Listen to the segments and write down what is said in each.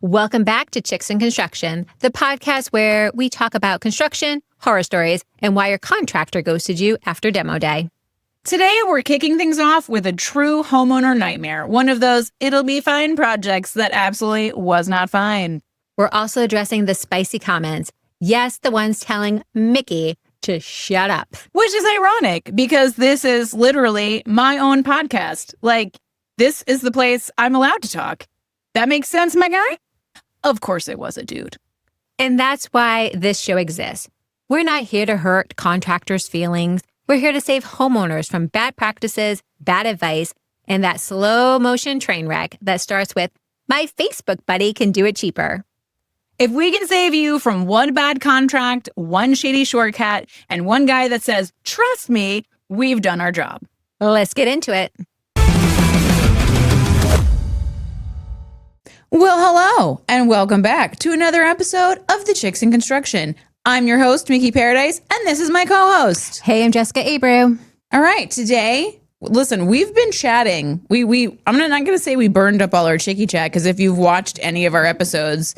Welcome back to Chicks in Construction, the podcast where we talk about construction, horror stories, and why your contractor ghosted you after demo day. Today, we're kicking things off with a true homeowner nightmare. One of those it'll be fine projects that absolutely was not fine. We're also addressing the spicy comments. Yes, the ones telling Mickey to shut up. Which is ironic because this is literally my own podcast. Like, this is the place I'm allowed to talk. That makes sense, my guy? Of course it was a dude. And that's why this show exists. We're not here to hurt contractors' feelings. We're here to save homeowners from bad practices, bad advice, and that slow motion train wreck that starts with, my Facebook buddy can do it cheaper. If we can save you from one bad contract, one shady shortcut, and one guy that says, trust me, we've done our job. Let's get into it. Well, hello, and welcome back to another episode of The Chicks in Construction. I'm your host, Mickey Paradise, and this is my co-host. Hey, I'm Jessica Abreu. All right, today, listen, we've been chatting. I'm not going to say we burned up all our chickie chat, because if you've watched any of our episodes,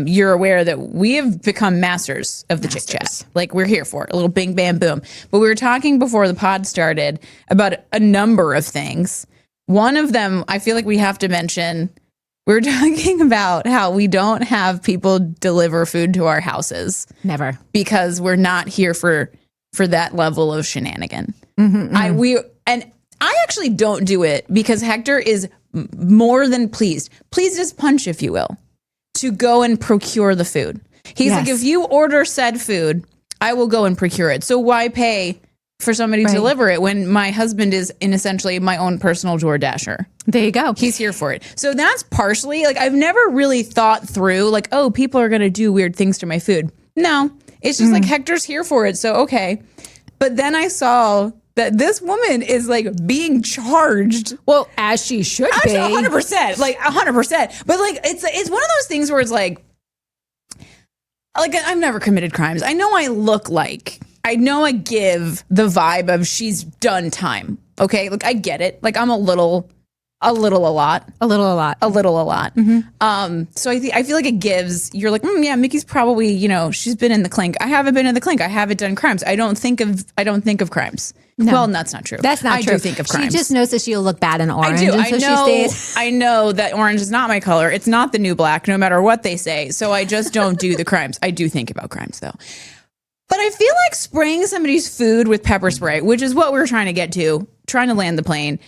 you're aware that we have become masters of the chick chat. Like, we're here for it, a little bing, bam, boom. But we were talking before the pod started about a number of things. One of them, I feel like we have to mention. We're talking about how we don't have people deliver food to our houses. Never. Because we're not here for that level of shenanigan. I actually don't do it because Hector is more than pleased as punch, if you will, to go and procure the food. He's like, if you order said food, I will go and procure it. So why pay for somebody to deliver it when my husband is in essentially my own personal DoorDasher? There you go. He's here for it. So that's partially, like, I've never really thought through, like, oh, people are going to do weird things to my food. No, it's just like Hector's here for it. So, okay. But then I saw that this woman is like being charged. Well, as she should be. 100%. Like 100%. But like, it's one of those things where it's like I've never committed crimes. I know I give the vibe of she's done time. Okay. Like, I get it. Like, I'm a lot. Mm-hmm. So I feel like it gives, you're like, yeah, Mickey's probably, she's been in the clink. I haven't been in the clink. I haven't done crimes. I don't think of crimes. No. Well, that's not true. That's not true. I do think of crimes. She just knows that she'll look bad in orange. I do. And I know that orange is not my color. It's not the new black, no matter what they say. So I just don't do the crimes. I do think about crimes, though. But I feel like spraying somebody's food with pepper spray, which is what we were trying to get to, trying to land the plane.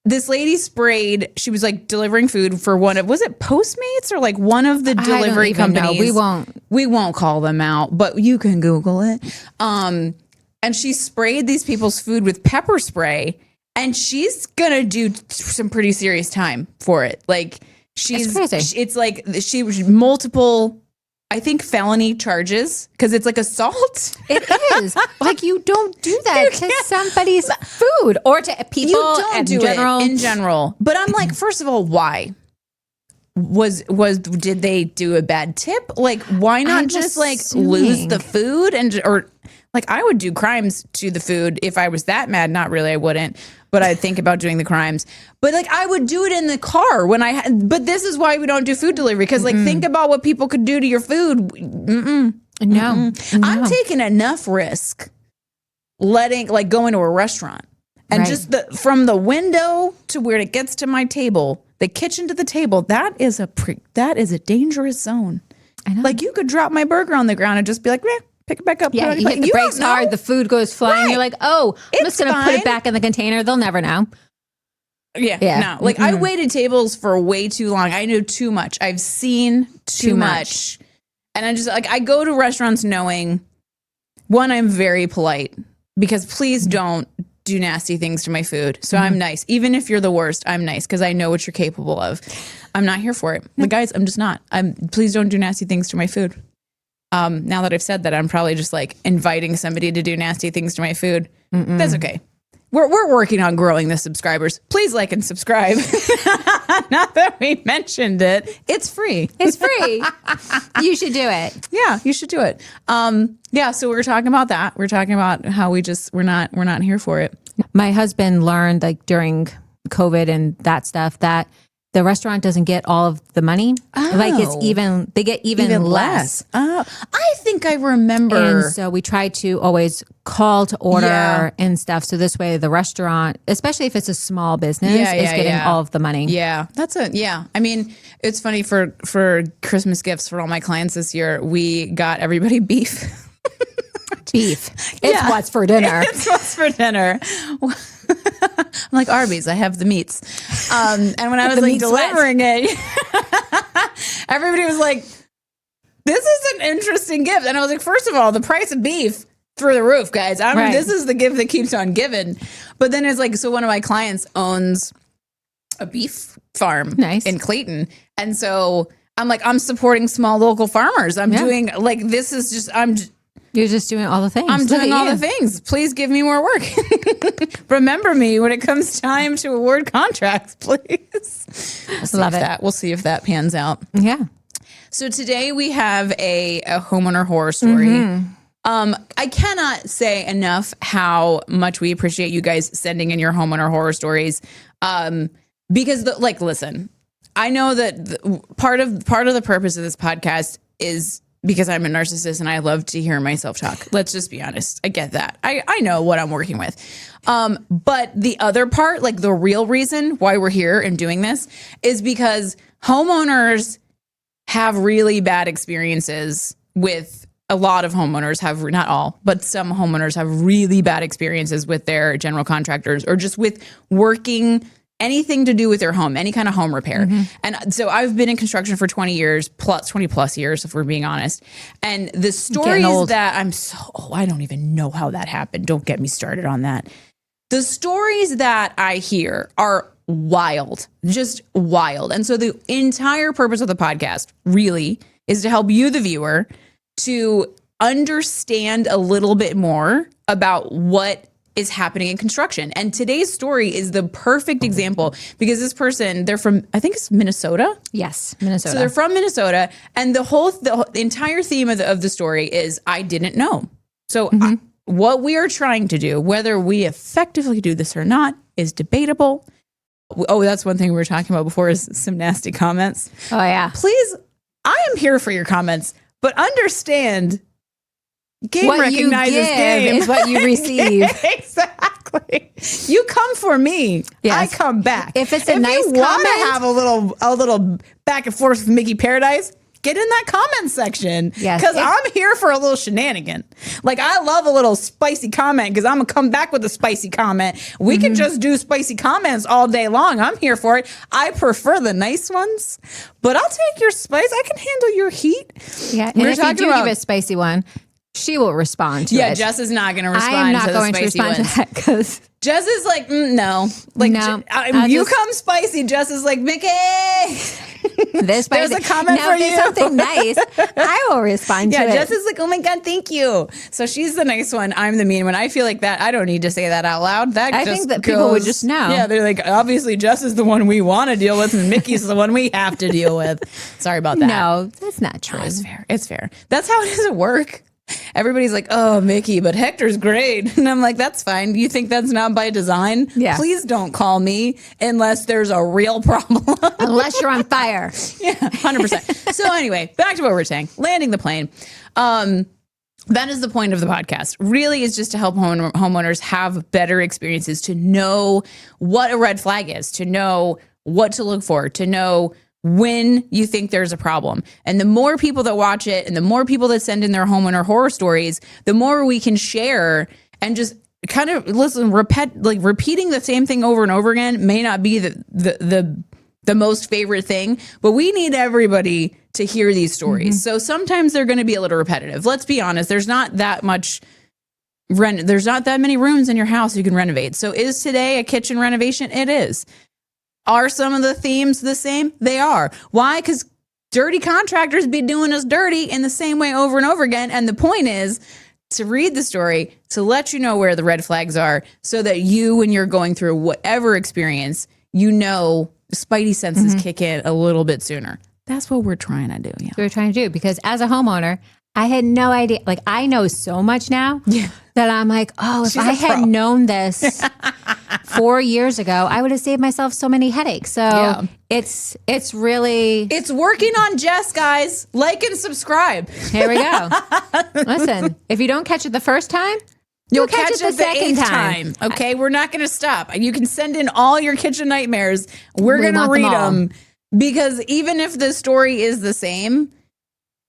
This lady sprayed, she was like delivering food for was it Postmates or like one of the delivery companies? We won't call them out, but you can Google it. And she sprayed these people's food with pepper spray, and she's gonna do some pretty serious time for it. Like, it's like she was multiple, I think, felony charges because it's like assault. It is. Like, you don't do that to somebody's food or to people. You don't in general. But I'm like, first of all, why? Did they do a bad tip? Like, why not just lose the food or like, I would do crimes to the food if I was that mad. Not really, I wouldn't. But I'd think about doing the crimes. But like, I would do it in the car but this is why we don't do food delivery. Because like, think about what people could do to your food. No. I'm taking enough risk going to a restaurant and just from the window to where it gets to my table, the kitchen to the table, that is a dangerous zone. I know. Like, you could drop my burger on the ground and just be like, pick it back up. Yeah, you hit the brakes hard, the food goes flying. You're like, I'm just going to put it back in the container. They'll never know. Yeah. No. Like, I waited tables for way too long. I knew too much. I've seen too much. And I just, like, I go to restaurants knowing, one, I'm very polite because please don't do nasty things to my food. So I'm nice. Even if you're the worst, I'm nice because I know what you're capable of. I'm not here for it. But guys, I'm just not. Please don't do nasty things to my food. Now that I've said that, I'm probably just like inviting somebody to do nasty things to my food. That's okay. We're working on growing the subscribers. Please like and subscribe. Not that we mentioned it. It's free. It's free. You should do it. Yeah, you should do it. Yeah, so we're talking about that. We're talking about how we're not here for it. My husband learned, like, during COVID and that stuff, that the restaurant doesn't get all of the money. Like they get even less. Oh, I think I remember. And so we try to always call to order and stuff. So this way the restaurant, especially if it's a small business, is getting all of the money. Yeah, I mean, it's funny for Christmas gifts for all my clients this year, we got everybody beef. Beef. It's what's for dinner. It's what's for dinner. I'm like, Arby's, I have the meats. And when I was like delivering it, everybody was like, this is an interesting gift. And I was like, first of all, the price of beef through the roof, guys. This is the gift that keeps on giving. But then it's like, so one of my clients owns a beef farm in Clayton. And so I'm like, I'm supporting small local farmers. I'm doing like, this is just, you're just doing all the things. I'm doing all the things. Please give me more work. Remember me when it comes time to award contracts, please. Love it. We'll see if that pans out. Yeah. So today we have a homeowner horror story. I cannot say enough how much we appreciate you guys sending in your homeowner horror stories. Because listen, I know that part of the purpose of this podcast is because I'm a narcissist and I love to hear myself talk. Let's just be honest. I get that. I know what I'm working with. But the other part, like the real reason why we're here and doing this is because homeowners have really bad experiences with a lot of homeowners have, not all, but some homeowners have really bad experiences with their general contractors or just with working anything to do with their home, any kind of home repair. And so I've been in construction for 20 plus years, if we're being honest. And the stories that I don't even know how that happened. Don't get me started on that. The stories that I hear are wild, just wild. And so the entire purpose of the podcast really is to help you, the viewer, to understand a little bit more about what is happening in construction. And today's story is the perfect example because this person, they're from, I think it's Minnesota. Yes, Minnesota. So they're from Minnesota. And the entire theme of the story is, I didn't know. So what we are trying to do, whether we effectively do this or not, is debatable. Oh, that's one thing we were talking about before is some nasty comments. Oh, yeah. Please, I am here for your comments, but understand game what recognizes you give game. is what you receive. Exactly. You come for me. Yes. I come back. If it's a nice you want comment, to have a little back and forth with Mickey Paradise, get in that comment section. Yes. Because I'm here for a little shenanigan. Like, I love a little spicy comment because I'm going to come back with a spicy comment. We can just do spicy comments all day long. I'm here for it. I prefer the nice ones, but I'll take your spice. I can handle your heat. Yeah. And if you do give a spicy one, she will respond to it. Yeah, Jess is not going to respond to the I am not going to spicy respond ones. to that because Jess is like, no. Like, No, you come spicy. Jess is like, Mickey. this There's a comment for if it's you. something nice, I will respond to it. Yeah, Jess is like, oh my God, thank you. So she's the nice one. I'm the mean one. I feel like that. I don't need to say that out loud. I think that people would just know. Yeah, they're like, obviously Jess is the one we want to deal with and Mickey's the one we have to deal with. Sorry about that. No, that's not true. Oh, it's fair. It's fair. That's how it is at work. Everybody's like, oh, Mickey, but Hector's great. And I'm like, that's fine. You think that's not by design? Yeah. Please don't call me unless there's a real problem. Unless you're on fire. Yeah, 100%. So anyway, back to what we're saying. Landing the plane. That is the point of the podcast. Really is just to help homeowners have better experiences, to know what a red flag is, to know what to look for, to know when you think there's a problem. And the more people that watch it and the more people that send in their homeowner horror stories, the more we can share and just kind of repeating the same thing over and over again may not be the most favorite thing, but we need everybody to hear these stories. So sometimes they're going to be a little repetitive. Let's be honest. There's not that much there's not that many rooms in your house you can renovate. So is today a kitchen renovation? It is. Are some of the themes the same? They are. Why? Because dirty contractors be doing us dirty in the same way over and over again. And the point is to read the story, to let you know where the red flags are so that you, when you're going through whatever experience, you know, spidey senses kick in a little bit sooner. That's what we're trying to do. Yeah. That's what we're trying to do. Because as a homeowner, I had no idea. Like, I know so much now that I'm like, oh, if I had known this 4 years ago, I would have saved myself so many headaches. So it's really... It's working on Jess, guys. Like and subscribe. Here we go. Listen, if you don't catch it the first time, you'll catch it the second time. Okay, we're not going to stop. You can send in all your kitchen nightmares. We're going to read them because even if the story is the same,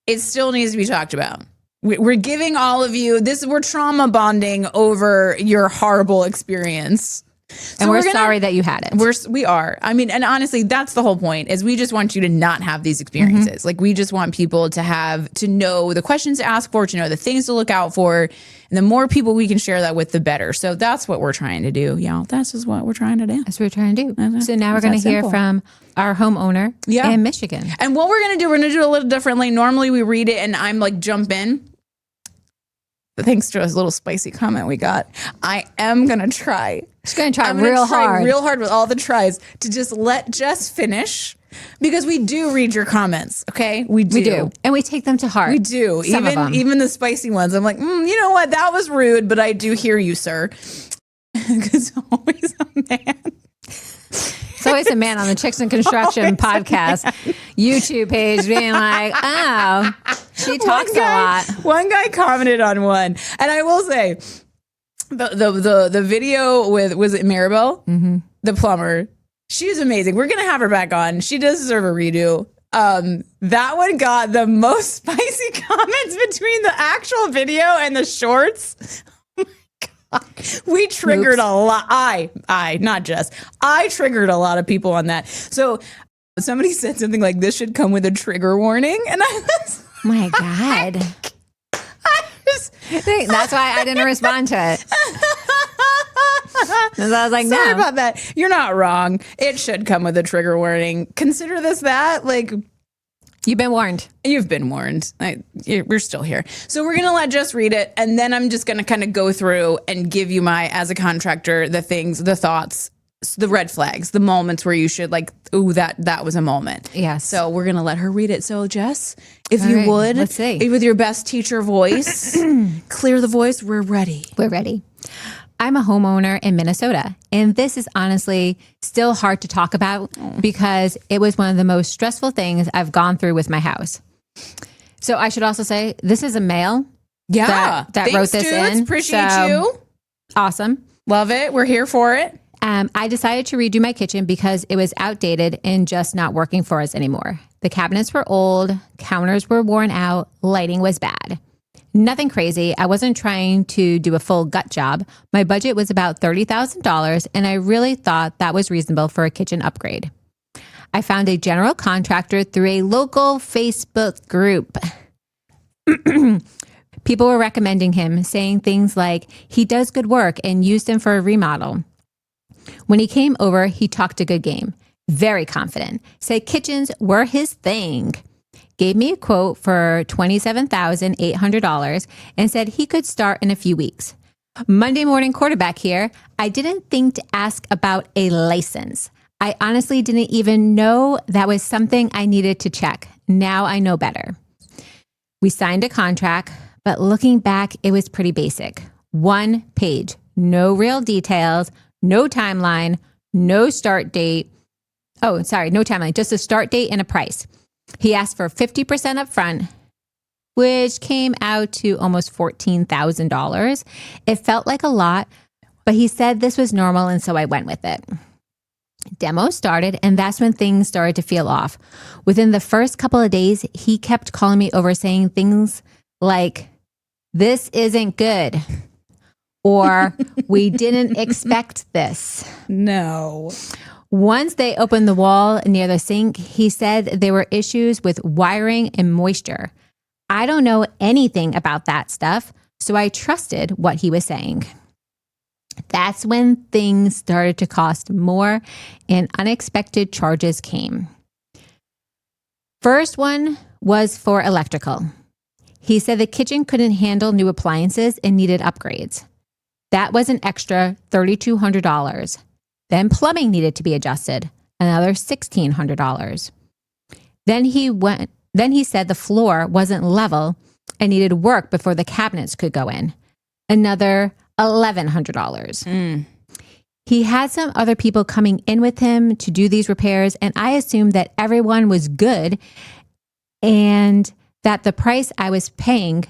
it still needs to be talked about. We're giving all of you this. We're trauma bonding over your horrible experience. And we're sorry that you had it. We are. I mean, and honestly, that's the whole point is we just want you to not have these experiences. Like we just want people to know the questions to ask for, to know the things to look out for. And the more people we can share that with, the better. So that's what we're trying to do, y'all. That's just what we're trying to do. That's what we're trying to do. So now we're going to hear from our homeowner in Michigan. And what we're going to do, we're going to do it a little differently. Normally we read it and I'm like, jump in. But thanks to a little spicy comment we got, I am going to try. She's going to try real hard with all the tries to just let Jess finish because we do read your comments. Okay. We do. And we take them to heart. We do. Even the spicy ones. I'm like, you know what? That was rude, but I do hear you, sir. Because always a man. It's always a man on the Chicks in Construction podcast YouTube page being like, oh, she talks a lot. One guy commented on one. And I will say, the video with, was it Maribel? Mm-hmm. The plumber. She's amazing. We're going to have her back on. She does deserve a redo. That one got the most spicy comments between the actual video and the shorts. We triggered a lot. Not Jess. I triggered a lot of people on that. So somebody said something like, this should come with a trigger warning. And I was my God. That's why I didn't respond to it. Because I was like, sorry about that. You're not wrong. It should come with a trigger warning. Consider this that. Like, you've been warned. You've been warned. We're still here. So we're going to let Jess read it. And then I'm just going to kind of go through and give you as a contractor, the things, the thoughts, the red flags, the moments where you should like, ooh, that was a moment. Yes. So we're going to let her read it. So Jess, if you would, let's see. With your best teacher voice, clear the voice. We're ready. We're ready. I'm a homeowner in Minnesota, and this is honestly still hard to talk about because it was one of the most stressful things I've gone through with my house. So I should also say this is a male that Thanks, wrote this dudes. in. Appreciate you. Awesome. Love it. We're here for it. I decided to redo my kitchen because it was outdated and just not working for us anymore. The cabinets were old, counters were worn out, lighting was bad. Nothing crazy. I wasn't trying to do a full gut job. My budget was about $30,000, and I really thought that was reasonable for a kitchen upgrade. I found a general contractor through a local Facebook group. People were recommending him, saying things like, he does good work and used him for a remodel. When he came over, he talked a good game. Very confident. Said kitchens were his thing. Gave me a quote for $27,800 and said he could start in a few weeks. Monday morning quarterback here. I didn't think to ask about a license. I honestly didn't even know that was something I needed to check. Now I know better. We signed a contract, but looking back, it was pretty basic. 1 page, no real details, no timeline, no start date. Oh, sorry, no timeline, just a start date and a price. He asked for 50% up front, which came out to almost $14,000. It felt like a lot, but he said this was normal, and so I went with it. Demo started, and that's when things started to feel off. Within the first couple of days, he kept calling me over saying things like, this isn't good, or we didn't expect this. No. Once they opened the wall near the sink, he said there were issues with wiring and moisture. I don't know anything about that stuff, so I trusted what he was saying. That's when things started to cost more and unexpected charges came. First one was for electrical. He said the kitchen couldn't handle new appliances and needed upgrades. That was an extra $3,200. Then plumbing needed to be adjusted, another $1,600. Then he said the floor wasn't level and needed work before the cabinets could go in, another $1,100. He had some other people coming in with him to do these repairs, and I assumed that everyone was good and that the price I was paying,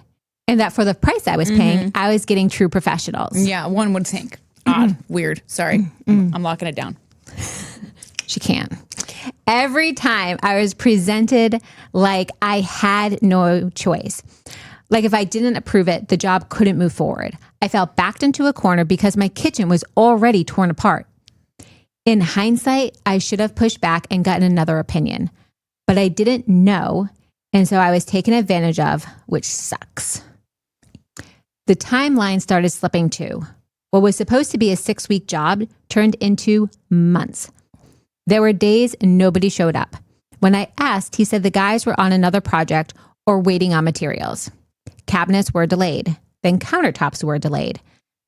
and that for the price I was paying, I was getting true professionals. Yeah, one would think. Odd, weird. Sorry. I'm locking it down. She can't. Every time I was presented like I had no choice. Like if I didn't approve it, the job couldn't move forward. I felt backed into a corner because my kitchen was already torn apart. In hindsight, I should have pushed back and gotten another opinion, but I didn't know, and so I was taken advantage of, which sucks. The timeline started slipping too. What was supposed to be a 6-week job turned into months. There were days nobody showed up. When I asked, he said the guys were on another project or waiting on materials. Cabinets were delayed. Then countertops were delayed.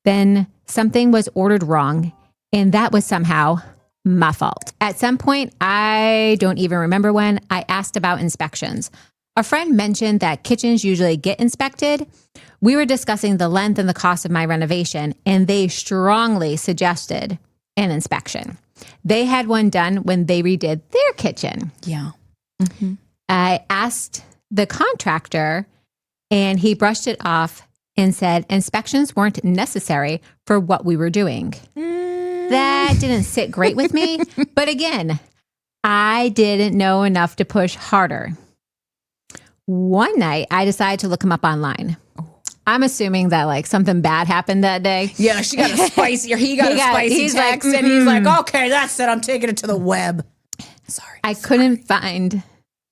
Then something was ordered wrong, and that was somehow my fault. At some point, I don't even remember when, I asked about inspections. A friend mentioned that kitchens usually get inspected. We were discussing the length and the cost of my renovation, and they strongly suggested an inspection. They had one done when they redid their kitchen. Yeah. I asked the contractor, and he brushed it off and said inspections weren't necessary for what we were doing. That didn't sit great with me. But again, I didn't know enough to push harder. One night, I decided to look him up online. I'm assuming that like something bad happened that day. Yeah, she got a spicy, or he got a spicy text, and he's like, okay, that's it. I'm taking it to the web. Sorry. I couldn't find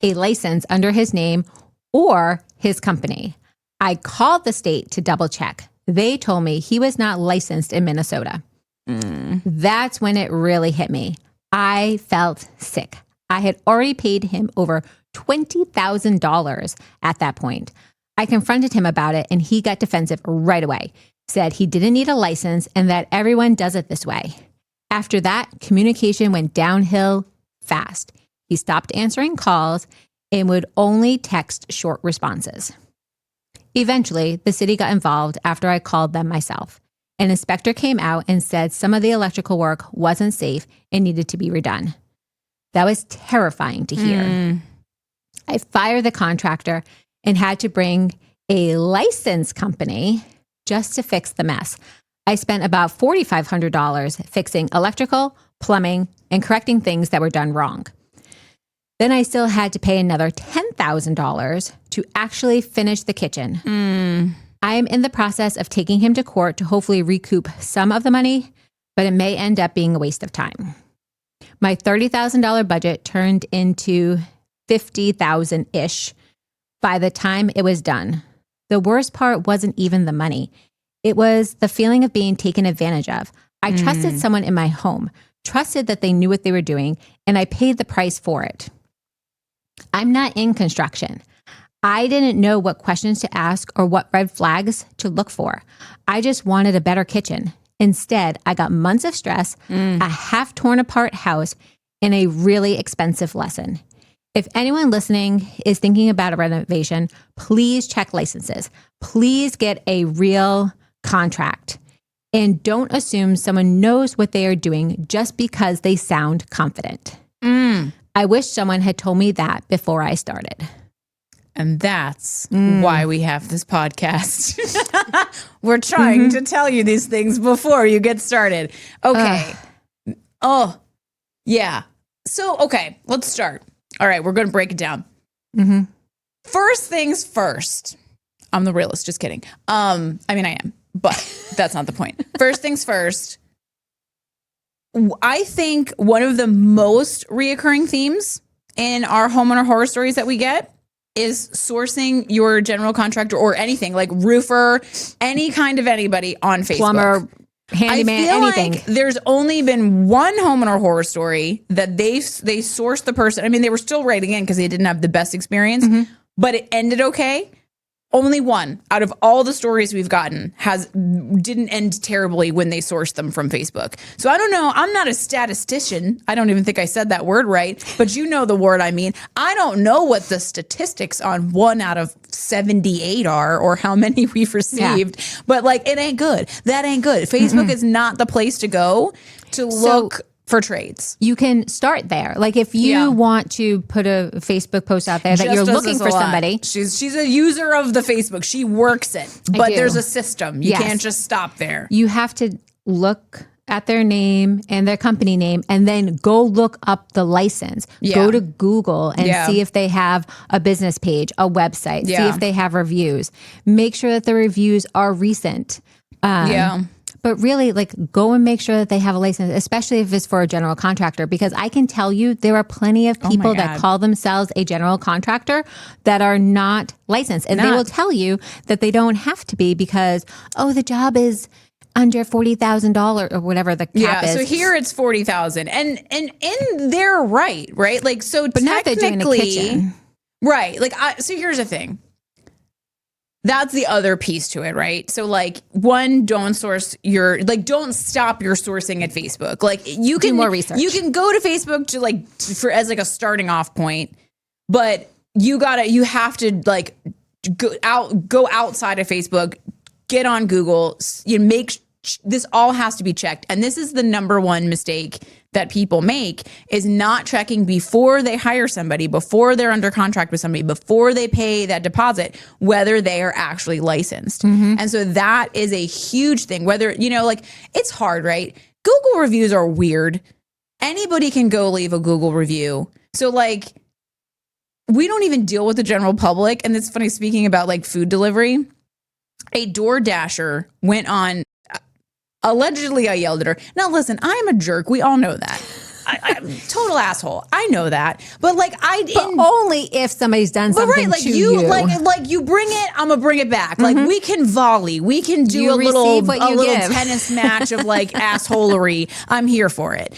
a license under his name or his company. I called the state to double check. They told me he was not licensed in Minnesota. That's when it really hit me. I felt sick. I had already paid him over $20,000 at that point. I confronted him about it, and he got defensive right away. Said he didn't need a license and that everyone does it this way. After that, communication went downhill fast. He stopped answering calls and would only text short responses. Eventually, the city got involved after I called them myself. An inspector came out and said some of the electrical work wasn't safe and needed to be redone. That was terrifying to hear. I fired the contractor and had to bring a licensed company just to fix the mess. I spent about $4,500 fixing electrical, plumbing, and correcting things that were done wrong. Then I still had to pay another $10,000 to actually finish the kitchen. I am in the process of taking him to court to hopefully recoup some of the money, but it may end up being a waste of time. My $30,000 budget turned into $50,000-ish by the time it was done. The worst part wasn't even the money. It was the feeling of being taken advantage of. I trusted someone in my home, trusted that they knew what they were doing, and I paid the price for it. I'm not in construction. I didn't know what questions to ask or what red flags to look for. I just wanted a better kitchen. Instead, I got months of stress, a half torn apart house, and a really expensive lesson. If anyone listening is thinking about a renovation, please check licenses. Please get a real contract. And don't assume someone knows what they are doing just because they sound confident. I wish someone had told me that before I started. And that's why we have this podcast. We're trying to tell you these things before you get started. Okay. Yeah. So, okay, let's start. All right, we're going to break it down. First things first. I'm the realist, just kidding. I mean, I am, but that's not the point. First things first. I think one of the most reoccurring themes in our homeowner horror stories that we get is sourcing your general contractor or anything like roofer, any kind of anybody on Facebook. Plumber, handyman, I feel anything. like there's only been one homeowner horror story that they sourced the person. I mean, they were still writing in because they didn't have the best experience, but it ended okay. Only one out of all the stories we've gotten didn't end terribly when they sourced them from Facebook. So I don't know. I'm not a statistician. I don't even think I said that word right, but you know the word I mean. I don't know what the statistics on 1 out of 78 are or how many we've received, but like it ain't good. That ain't good. Facebook is not the place to go to look for trades. You can start there. Like if you want to put a Facebook post out there that Just you're does looking this a for lot. somebody. She's a user of the Facebook. She works it, but do. there's a system. You Yes. can't just stop there. You have to look at their name and their company name and then go look up the license. Yeah. Go to Google and Yeah. see if they have a business page, a website, see Yeah. if they have reviews. Make sure that the reviews are recent. But really, like, go and make sure that they have a license, especially if it's for a general contractor, because I can tell you there are plenty of people that God. call themselves a general contractor that are not licensed. And they will tell you that they don't have to be because, the job is under $40,000 or whatever the cap is. So here it's 40,000, and they're right? Like, so But not if they're doing a technically, kitchen. right? Like, so here's the thing. That's the other piece to it, right? So like, one, don't stop your sourcing at Facebook. Like you can do more research. You can go to Facebook to as a starting off point, but you have to like go outside of Facebook, get on Google, this all has to be checked. And this is the number one mistake that people make, is not checking before they hire somebody, before they're under contract with somebody, before they pay that deposit, whether they are actually licensed. And so that is a huge thing. Whether, it's hard, right? Google reviews are weird. Anybody can go leave a Google review. So like, we don't even deal with the general public. And it's funny, speaking about like food delivery, a DoorDasher went on, allegedly I yelled at her. Now listen, I'm a jerk. We all know that. I'm total asshole. I know that. But like only if somebody's done something like to you. Like you bring it, I'm gonna bring it back. Like we can volley. We can do You a little receive what you give. tennis match of like assholery. I'm here for it.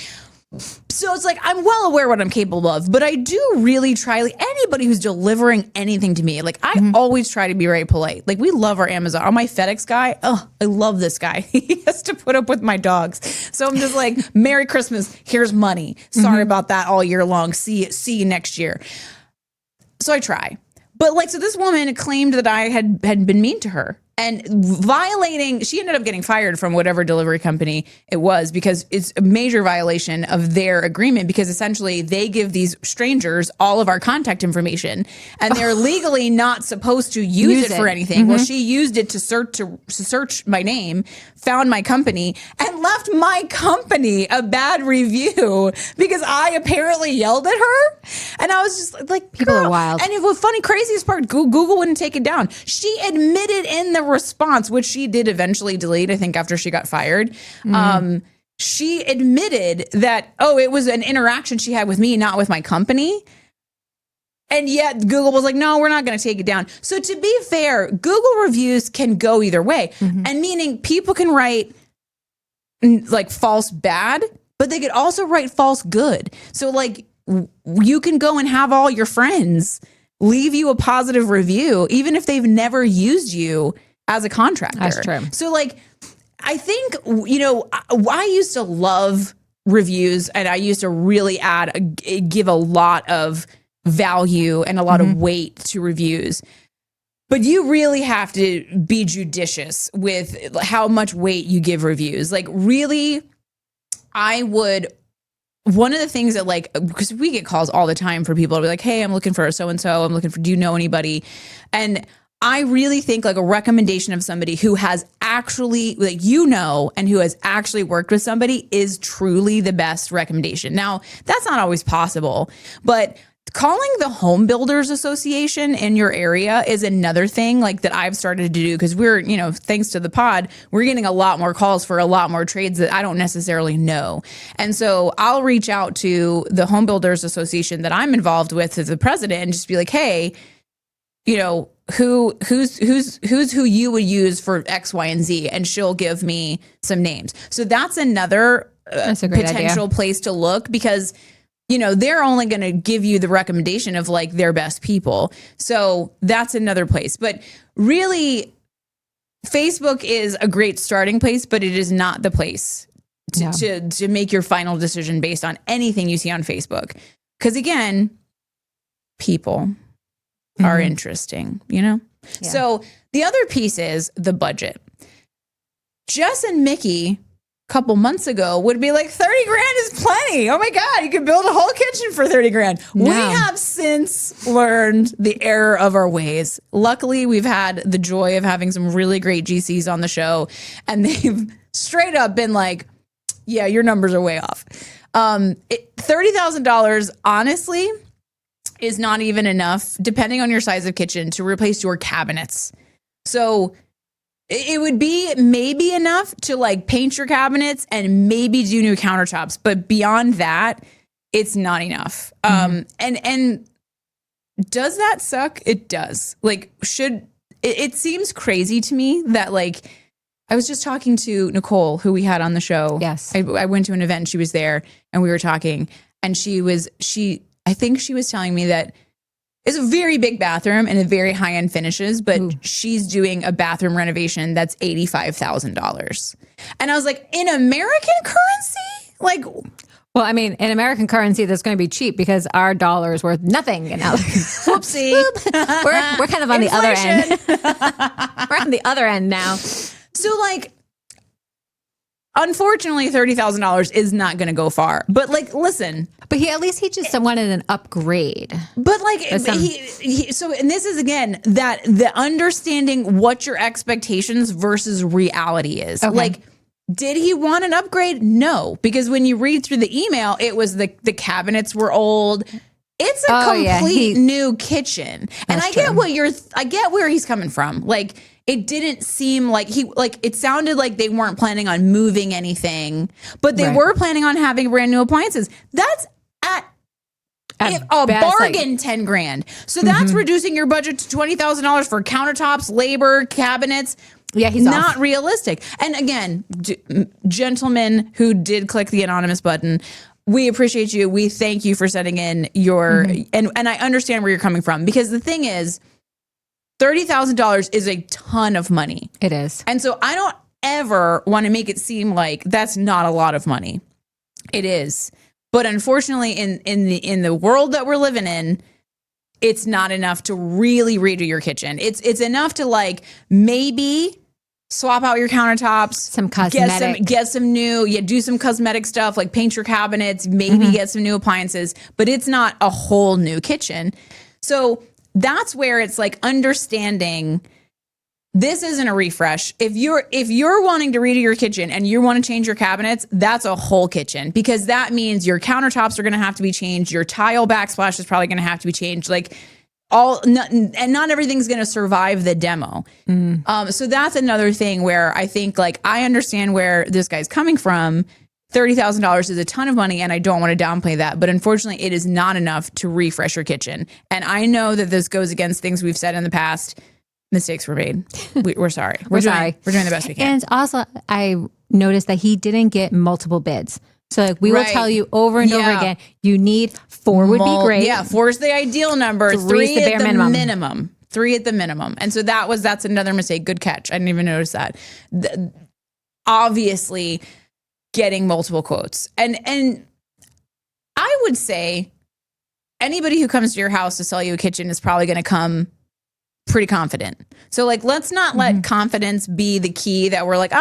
So it's like, I'm well aware what I'm capable of, but I do really try, like anybody who's delivering anything to me, like I always try to be very polite. Like we love our Amazon. On my FedEx guy, I love this guy. He has to put up with my dogs. So I'm just like, Merry Christmas, here's money. Sorry about that all year long. See you next year. So I try. But like, so this woman claimed that I had been mean to her and she ended up getting fired from whatever delivery company it was, because it's a major violation of their agreement, because essentially they give these strangers all of our contact information and they're legally not supposed to use it for anything. Well, she used it to search my name, found my company, and left my company a bad review because I apparently yelled at her. And I was just like, people are wild. And the funny, craziest part, Google wouldn't take it down. She admitted in the response, which she did eventually delete, I think after she got fired. She admitted that, it was an interaction she had with me, not with my company. And yet Google was like, no, we're not going to take it down. So to be fair, Google reviews can go either way. And meaning people can write like false bad, but they could also write false good. So like you can go and have all your friends leave you a positive review, even if they've never used you as a contractor. That's true. So like, I think, I used to love reviews, and I used to really give a lot of value and a lot of weight to reviews. But you really have to be judicious with how much weight you give reviews. Like really, one of the things that because we get calls all the time for people to be like, hey, I'm looking for a so-and-so. I'm looking for, do you know anybody? And I really think like a recommendation of somebody who has actually and who has actually worked with somebody is truly the best recommendation. Now, that's not always possible, but calling the Home Builders Association in your area is another thing like that I've started to do, because we're, thanks to the pod, we're getting a lot more calls for a lot more trades that I don't necessarily know. And so I'll reach out to the Home Builders Association that I'm involved with as the president and just be like, hey, who's who you would use for X, Y, and Z, and she'll give me some names. So that's another potential place to look, because they're only going to give you the recommendation of like their best people. So that's another place. But really, Facebook is a great starting place, but it is not the place to make your final decision based on anything you see on Facebook. Because again, people are interesting, Yeah. So the other piece is the budget. Jess and Mickey couple months ago would be like 30 grand is plenty. Oh my God, you can build a whole kitchen for 30 grand. No. We have since learned the error of our ways. Luckily, we've had the joy of having some really great GCs on the show, and they've straight up been like, yeah, your numbers are way off. $30,000, honestly, is not even enough, depending on your size of kitchen, to replace your cabinets. So it would be maybe enough to like paint your cabinets and maybe do new countertops. But beyond that, it's not enough. And does that suck? It does. Like, it seems crazy to me that, like, I was just talking to Nicole, who we had on the show. Yes. I went to an event, she was there, and we were talking, and I think she was telling me that it's a very big bathroom and a very high-end finishes, but she's doing a bathroom renovation that's $85,000. And I was like, in American currency? Like, well, I mean, in American currency, that's going to be cheap because our dollar is worth nothing. And whoopsie. we're kind of on the other end. We're on the other end now. So, like, unfortunately, $30,000 is not going to go far. But, like, listen. But at least he just wanted an upgrade. But, like, so, and this is, again, that the understanding what your expectations versus reality is. Okay. Like, did he want an upgrade? No. Because when you read through the email, it was the cabinets were old. It's a complete new kitchen. And I get I get where he's coming from. Like, it didn't seem like it sounded like they weren't planning on moving anything, but they were planning on having brand new appliances. That's at a bargain, 10 grand. So that's reducing your budget to $20,000 for countertops, labor, cabinets. Yeah, he's not off. realistic. And again, gentlemen who did click the anonymous button, we appreciate you. We thank you for sending in your, and I understand where you're coming from, because the thing is, $30,000 is a ton of money. It is. And so I don't ever want to make it seem like that's not a lot of money. It is. But unfortunately, in the world that we're living in, it's not enough to really redo your kitchen. It's enough to, like, maybe swap out your countertops, some cosmetic, get some new, do some cosmetic stuff, like paint your cabinets, maybe get some new appliances, but it's not a whole new kitchen. So that's where it's like understanding this isn't a refresh. If you're wanting to redo your kitchen and you want to change your cabinets, that's a whole kitchen, because that means your countertops are going to have to be changed. Your tile backsplash is probably going to have to be changed. Like, not everything's going to survive the demo. So that's another thing where I think, like, I understand where this guy's coming from. $30,000 is a ton of money, and I don't want to downplay that. But unfortunately, it is not enough to refresh your kitchen. And I know that this goes against things we've said in the past. Mistakes were made. We're sorry. We're sorry. We're doing the best we can. And also, I noticed that he didn't get multiple bids. So, like, we will tell you over and over again, you need 4 would be great. Yeah, 4 is the ideal number. 3 is the bare minimum. 3 at the minimum. And so that's another mistake. Good catch. I didn't even notice that. Obviously, getting multiple quotes. And I would say anybody who comes to your house to sell you a kitchen is probably going to come pretty confident. So, like, let's not let confidence be the key that we're like,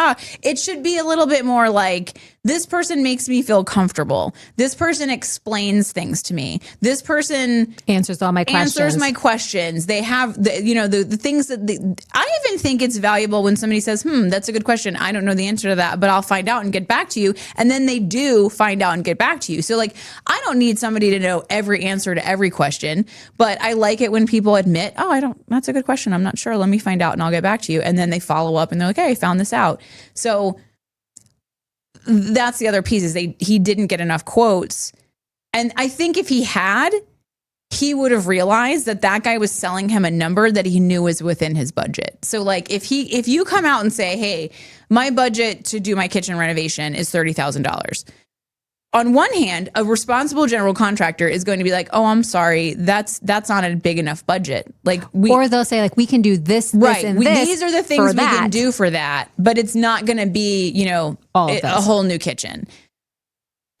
it should be a little bit more like, this person makes me feel comfortable. This person explains things to me. This person answers all my questions. They have the things that I even think it's valuable when somebody says, that's a good question. I don't know the answer to that, but I'll find out and get back to you. And then they do find out and get back to you. So, like, I don't need somebody to know every answer to every question, but I like it when people admit, that's a good question. I'm not sure. Let me find out and I'll get back to you. And then they follow up and they're like, hey, I found this out. So that's the other piece, is he didn't get enough quotes. And I think if he had, he would have realized that guy was selling him a number that he knew was within his budget. So, like, if you come out and say, hey, my budget to do my kitchen renovation is $30,000. On one hand, a responsible general contractor is going to be like, oh, I'm sorry, that's not a big enough budget. Like, or they'll say, like, we can do this, right. and this. These are the things we can do for that, but it's not going to be, a whole new kitchen.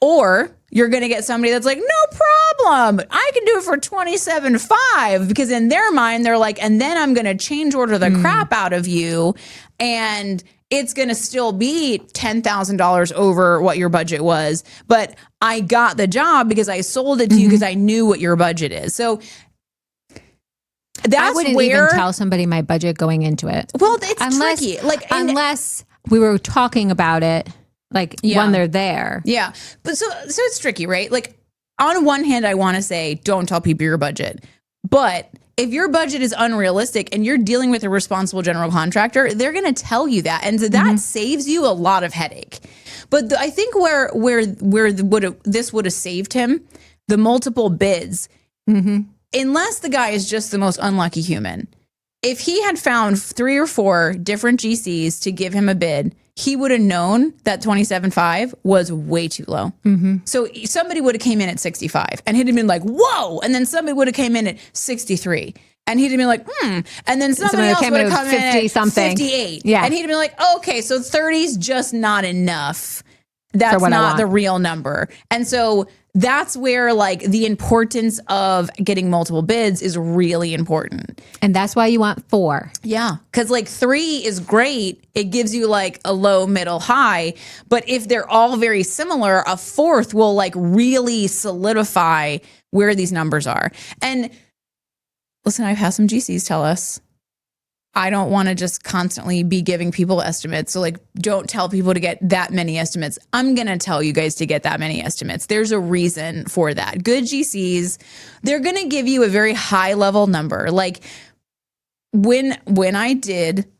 Or you're going to get somebody that's like, no problem, I can do it for $27,500, because in their mind they're like, and then I'm going to change order the crap out of you, and it's going to still be $10,000 over what your budget was. But I got the job because I sold it to you because I knew what your budget is. So that's I wouldn't even tell somebody my budget going into it. Well, it's tricky. Like unless we were talking about it, like when they're there. Yeah. But so it's tricky, right? Like on one hand, I want to say, don't tell people your budget. But if your budget is unrealistic and you're dealing with a responsible general contractor, they're going to tell you that. And so that saves you a lot of headache. But I think where this would have saved him, the multiple bids, unless the guy is just the most unlucky human. If he had found 3 or 4 different GCs to give him a bid, he would have known that 27.5 was way too low. So somebody would have came in at 65 and he'd have been like, whoa. And then somebody would have came in at 63 and he'd have been like, And then somebody else would have come in at 58. Yeah. And he'd have been like, okay, so 30's just not enough. That's not the real number. And so that's where like the importance of getting multiple bids is really important. And that's why you want 4. Yeah. Cause like 3 is great. It gives you like a low, middle, high. But if they're all very similar, a 4th will like really solidify where these numbers are. And listen, I've had some GCs tell us, I don't want to just constantly be giving people estimates. So like, don't tell people to get that many estimates. I'm going to tell you guys to get that many estimates. There's a reason for that. Good GCs, they're going to give you a very high level number. Like when I did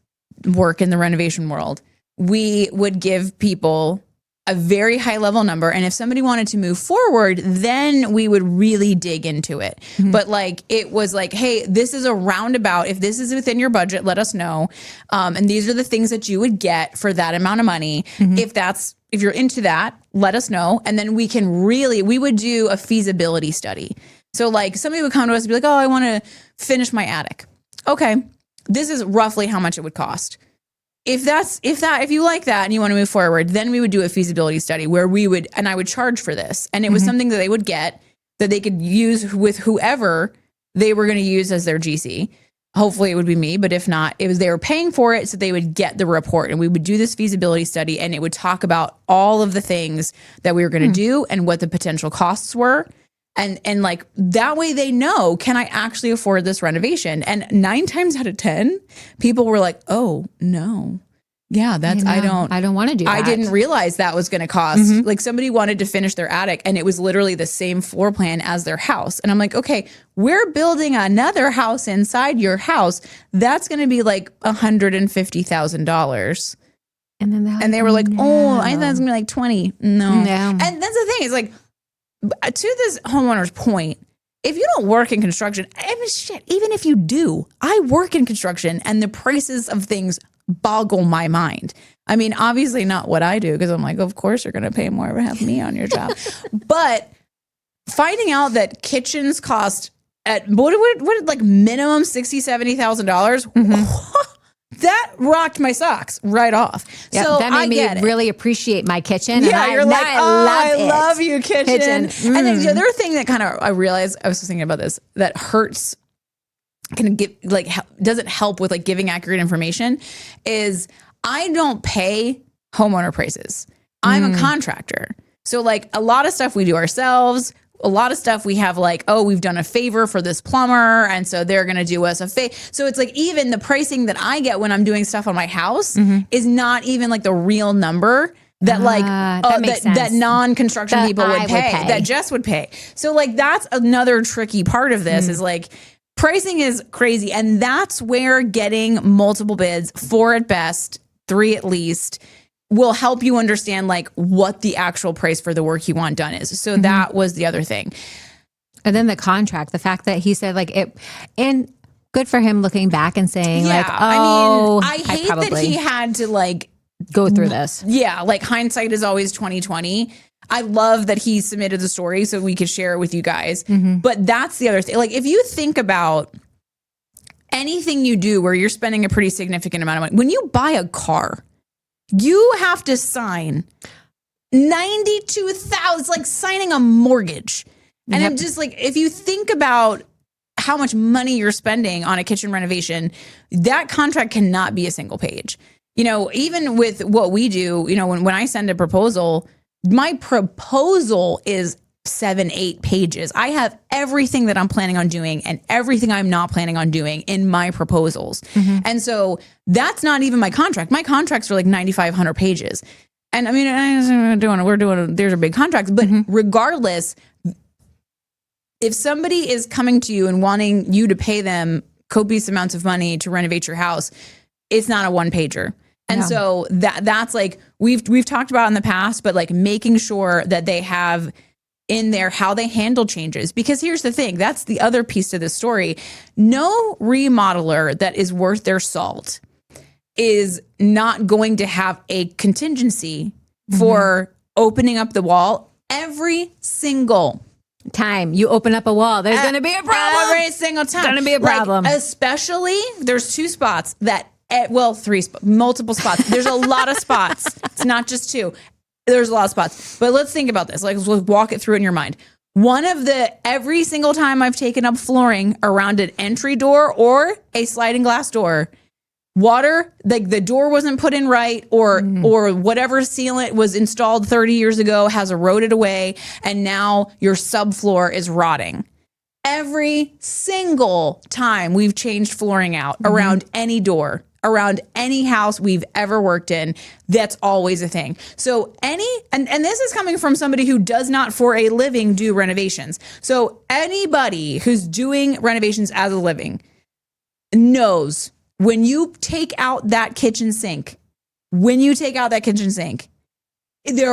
work in the renovation world, we would give people a very high level number. And if somebody wanted to move forward, then we would really dig into it. But like, it was like, hey, this is a roundabout. If this is within your budget, let us know. And these are the things that you would get for that amount of money. If you're into that, let us know. And then we would do a feasibility study. So like somebody would come to us and be like, oh, I want to finish my attic. Okay. This is roughly how much it would cost. If you like that and you want to move forward, then we would do a feasibility study where I would charge for this. And it was something that they would get that they could use with whoever they were going to use as their GC. Hopefully it would be me, but if not, they were paying for it so they would get the report and we would do this feasibility study and it would talk about all of the things that we were going to do and what the potential costs were. And like that way they know, can I actually afford this renovation? And 9 times out of 10, people were like, oh no. Yeah, I don't want to do that. I didn't realize that was going to cost. Like somebody wanted to finish their attic and it was literally the same floor plan as their house. And I'm like, okay, we're building another house inside your house. That's going to be like $150,000. And they were like, oh, I thought it was going to be like 20. No. And that's the thing is like, to this homeowner's point, if you don't work in construction, I mean, shit, even if you do, I work in construction and the prices of things boggle my mind. I mean, obviously not what I do because I'm like, of course you're going to pay more to have me on your job. But finding out that kitchens cost at what like minimum $60,000, $70,000. That rocked my socks right off. Yep, so that made me really appreciate my kitchen. Yeah, you're like, I love it. you, kitchen. And then the other thing that kind of I realized, I was just thinking about this, that hurts, can give like doesn't help with like giving accurate information, is I don't pay homeowner prices. I'm a contractor, so like a lot of stuff we do ourselves. A lot of stuff we have like, oh, we've done a favor for this plumber. And so they're going to do us a favor. So it's like even the pricing that I get when I'm doing stuff on my house is not even like the real number that that non-construction people would pay, that Jess would pay. So like that's another tricky part of this is like pricing is crazy. And that's where getting multiple bids, 4 at best, 3 at least, will help you understand like what the actual price for the work you want done is. So that was the other thing. And then the contract, the fact that he said like it, and good for him looking back and saying like, oh, I mean, I hate that he had to like go through this. Yeah. Like hindsight is always 20/20. I love that he submitted the story so we could share it with you guys. But that's the other thing. Like if you think about anything you do where you're spending a pretty significant amount of money, when you buy a car, you have to sign $92,000, like signing a mortgage. And I'm just like, if you think about how much money you're spending on a kitchen renovation, that contract cannot be a single page. even with what we do, when I send a proposal, my proposal is 7-8 pages. I have everything that I'm planning on doing and everything I'm not planning on doing in my proposals. And so that's not even my contract. My contracts are like 9,500 pages. And I mean, there's a big contracts, but regardless, if somebody is coming to you and wanting you to pay them copious amounts of money to renovate your house, it's not a one pager. And so that's like, we've talked about in the past, but like making sure that they have in there how they handle changes. Because here's the thing, that's the other piece to the story. No remodeler that is worth their salt is not going to have a contingency for opening up the wall every single time you open up a wall. There's going to be a problem. Every single time. Going to be a problem. Especially, there's 2 spots that, multiple spots. There's a lot of spots. It's not just 2. There's a lot of spots. But let's think about this. Like, let's walk it through in your mind. Every single time I've taken up flooring around an entry door or a sliding glass door, water, like the door wasn't put in right, or whatever sealant was installed 30 years ago has eroded away, and now your subfloor is rotting. Every single time we've changed flooring out around any door, around any house we've ever worked in, that's always a thing. So and this is coming from somebody who does not for a living do renovations. So anybody who's doing renovations as a living knows when you take out that kitchen sink, there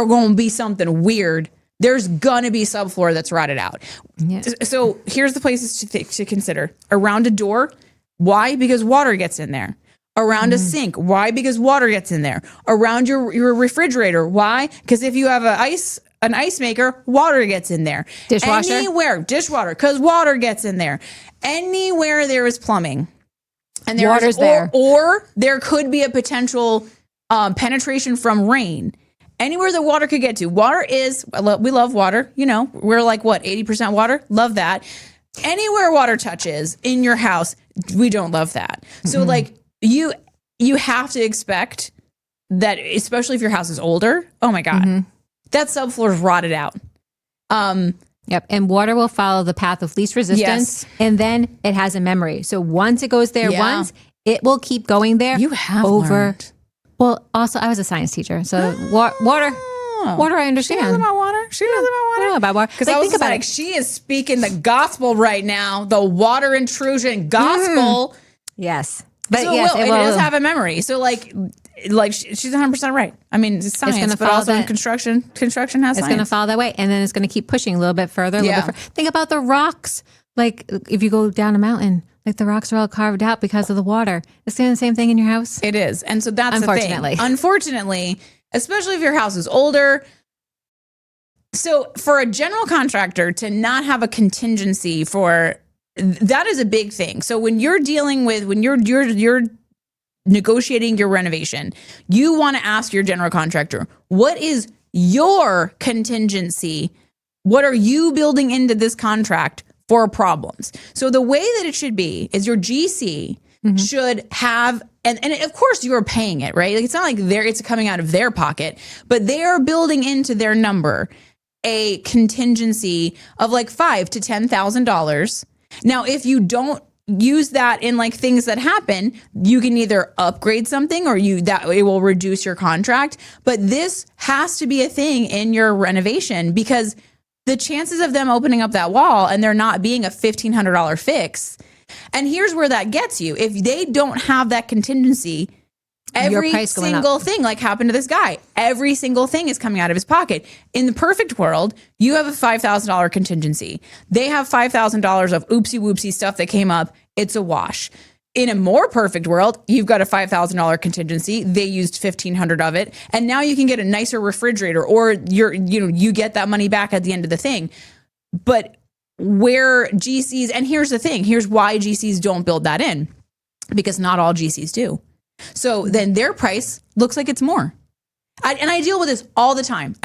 are going to be something weird. There's going to be subfloor that's rotted out. Yeah. So here's the places to consider. Around a door, why? Because water gets in there. Around a sink, why? Because water gets in there. Around your refrigerator, why? Because if you have an ice maker, water gets in there. Dishwasher? Anywhere, dishwater, because water gets in there. Anywhere there is plumbing. And water's there. Or there could be a potential penetration from rain. Anywhere that water could get to. Water is, we love water. We're like, 80% water? Love that. Anywhere water touches in your house, we don't love that. So like, you have to expect that, especially if your house is older. Oh my God, that subfloor is rotted out. Yep. And water will follow the path of least resistance. And then it has a memory. So once it goes there once, it will keep going there. You have learned. Well, also I was a science teacher. So water I understand. She knows about water. I know about water. Because I was think about like, she is speaking the gospel right now. The water intrusion gospel. Yes. But so yes, it does have a memory. So like she's 100% right. I mean, it's science, but also in construction has science. It's going to follow that way. And then it's going to keep pushing a little bit further. Think about the rocks. Like if you go down a mountain, like the rocks are all carved out because of the water. It's doing the same thing in your house. It is. And so that's the thing. Unfortunately, especially if your house is older. So for a general contractor to not have a contingency that is a big thing. So when you're negotiating your renovation, you want to ask your general contractor, what is your contingency? What are you building into this contract for problems? So the way that it should be is your GC should have, and of course you are paying it, right? Like it's not like it's coming out of their pocket, but they are building into their number a contingency of like $5,000 to $10,000. Now, if you don't use that in like things that happen, you can either upgrade something or it will reduce your contract. But this has to be a thing in your renovation, because the chances of them opening up that wall and there not being a $1,500 fix. And here's where that gets you. If they don't have that contingency, every single thing, like happened to this guy, every single thing is coming out of his pocket. In the perfect world, you have a $5,000 contingency. They have $5,000 of oopsie whoopsie stuff that came up. It's a wash. In a more perfect world, you've got a $5,000 contingency. They used $1,500 of it, and now you can get a nicer refrigerator, or you get that money back at the end of the thing. But where GCs, and here's the thing, here's why GCs don't build that in, because not all GCs do. So then their price looks like it's more. I deal with this all the time.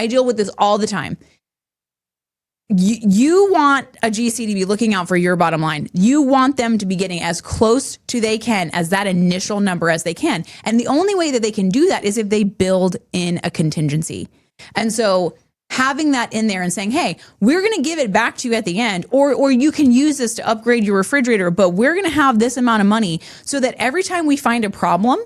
you want a GC to be looking out for your bottom line. You want them to be getting as close to they can as that initial number as they can. And the only way that they can do that is if they build in a contingency. And so having that in there and saying, hey, we're going to give it back to you at the end, or you can use this to upgrade your refrigerator, but we're going to have this amount of money so that every time we find a problem,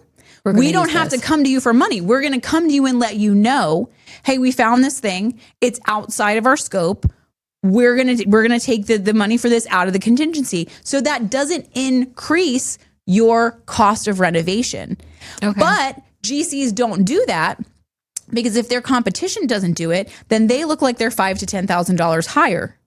we don't have to come to you for money. We're going to come to you and let you know, hey, we found this thing. It's outside of our scope. We're gonna take the money for this out of the contingency. So that doesn't increase your cost of renovation. Okay. But GCs don't do that because if their competition doesn't do it, then they look like they're $5,000 to $10,000 higher.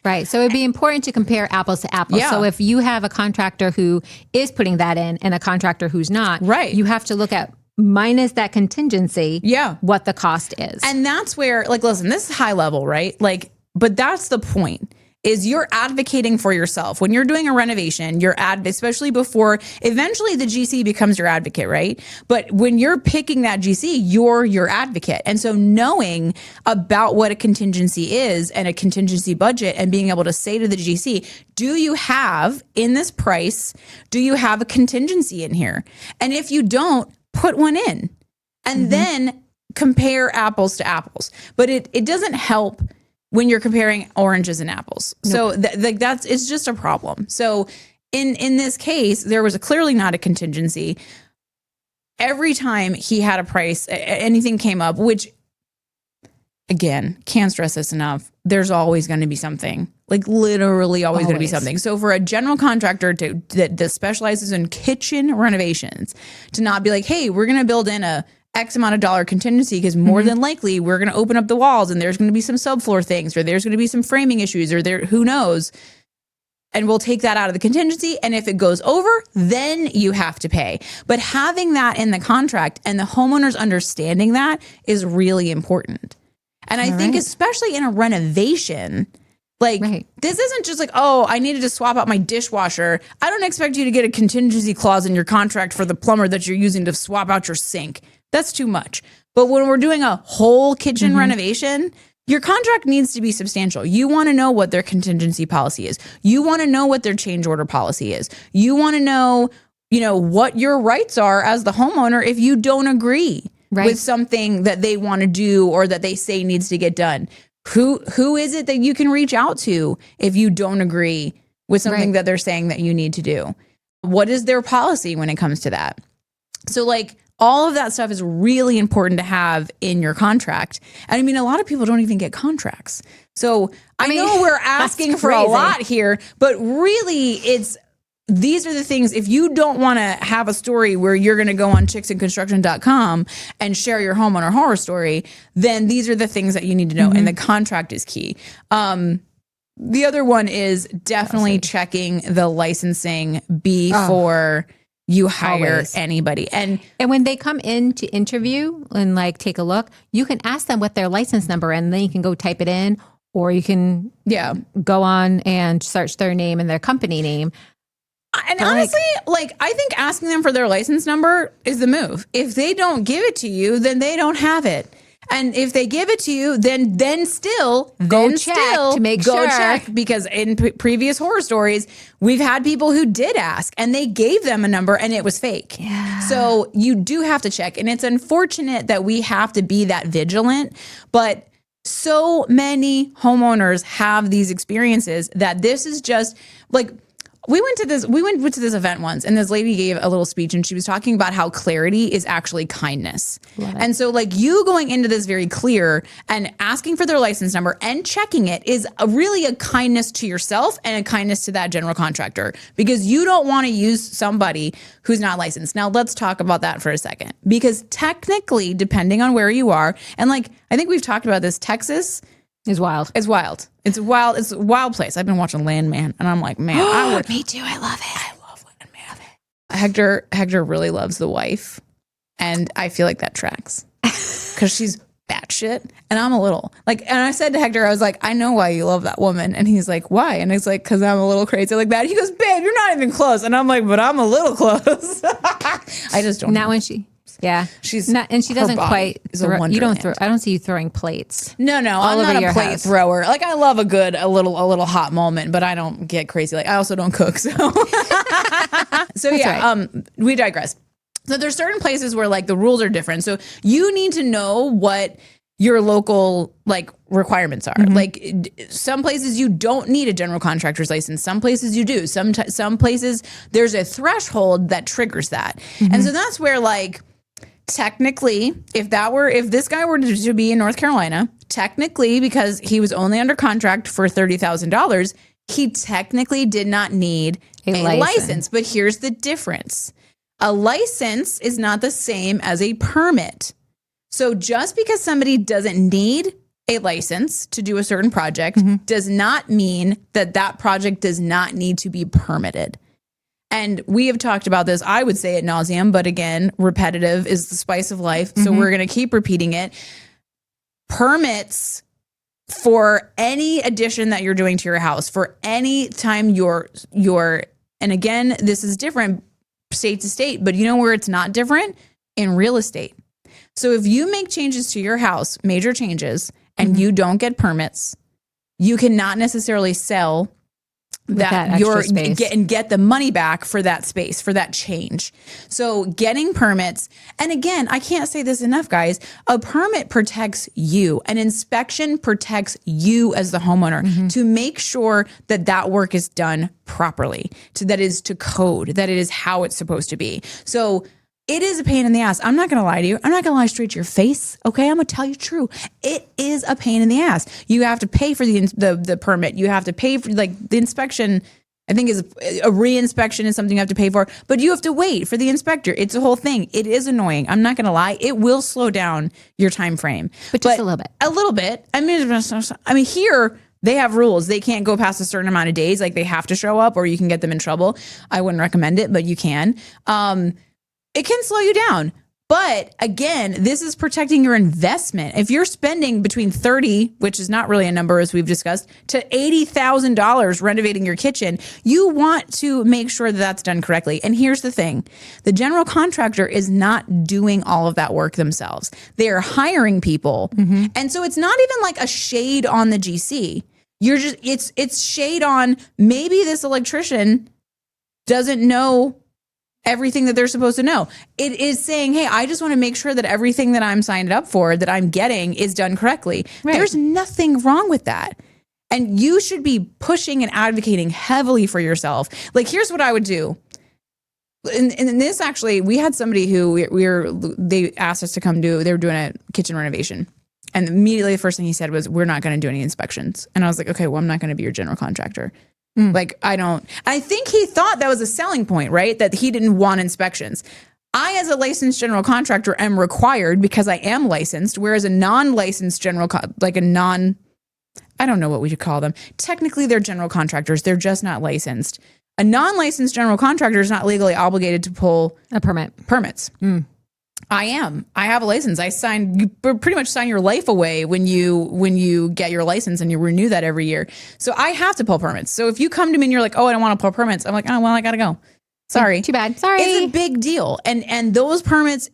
Right. So it'd be important to compare apples to apples. Yeah. So if you have a contractor who is putting that in and a contractor who's not, right, you have to look at minus that contingency, what the cost is. And that's where, like, listen, this is high level, right? Like, but that's the point, is you're advocating for yourself. When you're doing a renovation, especially before, eventually the GC becomes your advocate, right? But when you're picking that GC, you're your advocate. And so knowing about what a contingency is and a contingency budget and being able to say to the GC, do you have in this price, do you have a contingency in here? And if you don't, put one in and then compare apples to apples. But it doesn't help when you're comparing oranges and apples. Nope. So it's just a problem. So in this case, there was clearly not a contingency. Every time he had a price, anything came up, which again, can't stress this enough. There's always going to be something, like literally always going to be something. So for a general contractor that specializes in kitchen renovations to not be like, hey, we're going to build in a X amount of dollar contingency because more than likely we're going to open up the walls and there's going to be some subfloor things or there's going to be some framing issues or who knows. And we'll take that out of the contingency. And if it goes over, then you have to pay. But having that in the contract and the homeowners understanding that is really important. And I think especially in a renovation, like this isn't just like, oh, I needed to swap out my dishwasher. I don't expect you to get a contingency clause in your contract for the plumber that you're using to swap out your sink. That's too much. But when we're doing a whole kitchen renovation, your contract needs to be substantial. You want to know what their contingency policy is. You want to know what their change order policy is. You want to know, what your rights are as the homeowner if you don't agree with something that they want to do or that they say needs to get done. Who is it that you can reach out to if you don't agree with something that they're saying that you need to do? What is their policy when it comes to that? So all of that stuff is really important to have in your contract. And I mean, a lot of people don't even get contracts. So I know we're asking for a lot here, but really these are the things, if you don't want to have a story where you're going to go on chicksandconstruction.com and share your homeowner horror story, then these are the things that you need to know. And the contract is key. The other one is definitely checking the licensing before you hire anybody. And when they come in to interview and take a look, you can ask them what their license number, and then you can go type it in, or you can go on and search their name and their company name. And honestly, I think asking them for their license number is the move. If they don't give it to you, then they don't have it. And if they give it to you, then still go check to make sure. Go check, because in previous horror stories, we've had people who did ask and they gave them a number and it was fake. Yeah. So you do have to check. And it's unfortunate that we have to be that vigilant, but so many homeowners have these experiences that this is just we went to this event once, and this lady gave a little speech, and she was talking about how clarity is actually kindness. And so you going into this very clear and asking for their license number and checking it is really a kindness to yourself and a kindness to that general contractor, because you don't want to use somebody who's not licensed. Now let's talk about that for a second, because technically, depending on where you are, and I think we've talked about this, Texas is wild. It's wild. It's wild. It's a wild place. I've been watching Landman, and I'm like, man, me too. I love it. I love Landman. Hector really loves the wife, and I feel like that tracks because she's batshit, and I'm a little and I said to Hector, I was like, I know why you love that woman, and he's like, why? And it's because I'm a little crazy like that. He goes, babe, you're not even close, and I'm like, but I'm a little close. I just don't. Not when she Yeah. She's not, and she her doesn't body quite is a throw, you don't wonderland. throw, I don't see you throwing plates. No, I'm over not a your plate house. thrower. Like I love a little hot moment, but I don't get crazy. Like I also don't cook. So, right. we digress. So there's certain places where like the rules are different. So you need to know what your local like requirements are. Like some places you don't need a general contractor's license. Some places you do. Some places there's a threshold that triggers that. And so that's where like technically if this guy were to be in North Carolina, technically because he was only under contract for $30,000, he technically did not need a license. But here's the difference. A license is not the same as a permit. So just because somebody doesn't need a license to do a certain project does not mean that that project does not need to be permitted. And we have talked about this, I would say ad nauseum, but again, repetitive is the spice of life. So we're going to keep repeating it. Permits for any addition that you're doing to your house, for any time you're, and again, this is different state to state, but you know where it's not different? In real estate. So if you make changes to your house, major changes, and you don't get permits, you cannot necessarily sell that you're get the money back for that space, for that change. So getting permits, and again, I can't say this enough, guys, a permit protects you. An inspection protects you as the homeowner to make sure that that work is done properly, that is to code, that it is how it's supposed to be. So it is a pain in the ass. I'm not going to lie to you. I'm not going to lie straight to your face. Okay. I'm going to tell you true. It is a pain in the ass. You have to pay for the permit. You have to pay for like the inspection. I think is a re-inspection is something you have to pay for, but you have to wait for the inspector. It's a whole thing. It is annoying. I'm not going to lie. It will slow down your time frame, but just a little bit. A little bit. I mean, here they have rules. They can't go past a certain amount of days. Like they have to show up, or you can get them in trouble. I wouldn't recommend it, but you can. It can slow you down. But again, this is protecting your investment. If you're spending between $30,000, which is not really a number as we've discussed, to $80,000 renovating your kitchen, you want to make sure that that's done correctly. And here's the thing. The general contractor is not doing all of that work themselves. They are hiring people. And so it's not even like a shade on the GC. You're just, it's shade on maybe this electrician doesn't know everything that they're supposed to know. It is saying, hey, I just want to make sure that everything that I'm signed up for, that I'm getting, is done correctly. Right. There's nothing wrong with that. And you should be pushing and advocating heavily for yourself. Like, here's what I would do. And this actually, we had somebody who they asked us to come they were doing a kitchen renovation. And immediately the first thing he said was, we're not going to do any inspections. And I was like, okay, well, I'm not going to be your general contractor. Like, I think he thought that was a selling point, right? That he didn't want inspections. I, as a licensed general contractor, am required because I am licensed, whereas a non-licensed general, I don't know what we should call them. Technically, they're general contractors. They're just not licensed. A non-licensed general contractor is not legally obligated to pull a permits. I am. I have a license. You pretty much sign your life away when you get your license, and you renew that every year. So I have to pull permits. So if you come to me and you're like, oh, I don't want to pull permits, I'm like, oh, well, I got to go. Sorry. Too bad. Sorry. It's a big deal. And those permits,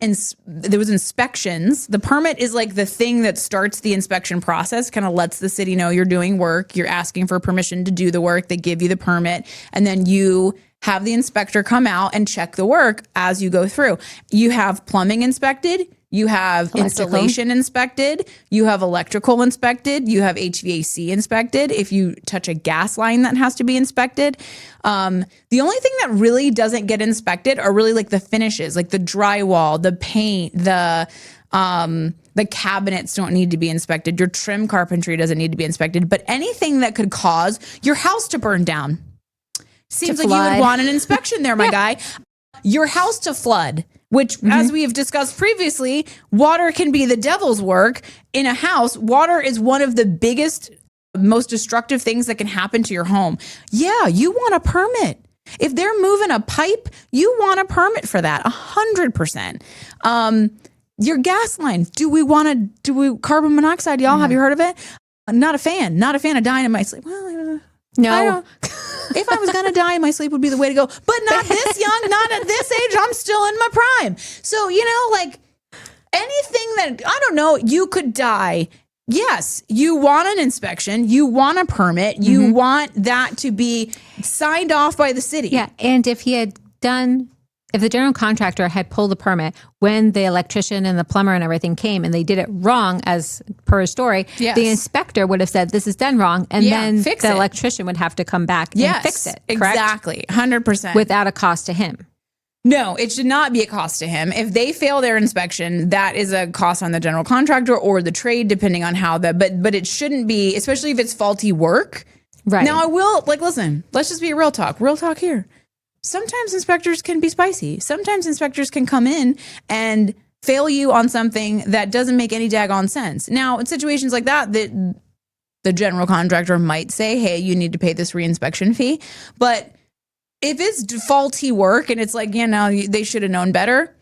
there was inspections. The permit is like the thing that starts the inspection process, kind of lets the city know you're doing work. You're asking for permission to do the work. They give you the permit. And then you have the inspector come out and check the work as you go through. You have plumbing inspected. You have installation inspected. You have electrical inspected. You have HVAC inspected. If you touch a gas line, that has to be inspected. The only thing that really doesn't get inspected are really like the finishes, like the drywall, the paint, the cabinets don't need to be inspected. Your trim carpentry doesn't need to be inspected. But anything that could cause your house to burn down. Seems like you would want an inspection there, my guy. Your house to flood, which, as we have discussed previously, water can be the devil's work. In a house, water is one of the biggest, most destructive things that can happen to your home. Yeah, you want a permit. If they're moving a pipe, you want a permit for that, 100%. Your gas line, carbon monoxide, y'all, have you heard of it? Not a fan of dying in my sleep. Well, no. If I was going to die, my sleep would be the way to go. But not this young, not at this age. I'm still still in my prime. So, you know, like anything that, I don't know, you could die. Yes, you want an inspection, you want a permit, you want that to be signed off by the city. Yeah, and if the general contractor had pulled the permit when the electrician and the plumber and everything came and they did it wrong as per his story, the inspector would have said, this is done wrong. And then the electrician would have to come back and fix it. Correct? Exactly. 100%. Without a cost to him. No, it should not be a cost to him. If they fail their inspection, that is a cost on the general contractor or the trade, depending on how that, but it shouldn't be, especially if it's faulty work. Right. Now I will, like, listen, let's just be real talk here. Sometimes inspectors can be spicy. Sometimes inspectors can come in and fail you on something that doesn't make any daggone sense. Now, in situations like that, the general contractor might say, hey, you need to pay this reinspection fee. But if it's faulty work and it's like, you know, they should have known better,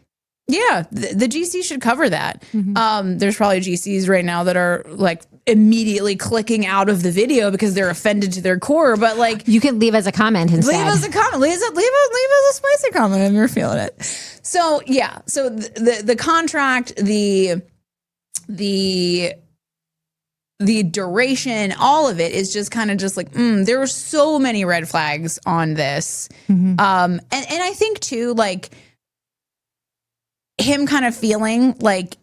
yeah, the GC should cover that. There's probably GCs right now that are like immediately clicking out of the video because they're offended to their core. But like, you can leave as a comment instead. Leave us a comment. Leave us a spicy comment if you're feeling it. So yeah, so the contract, the duration, all of it is just kind of just like, there were so many red flags on this. And I think too, like him kind of feeling like,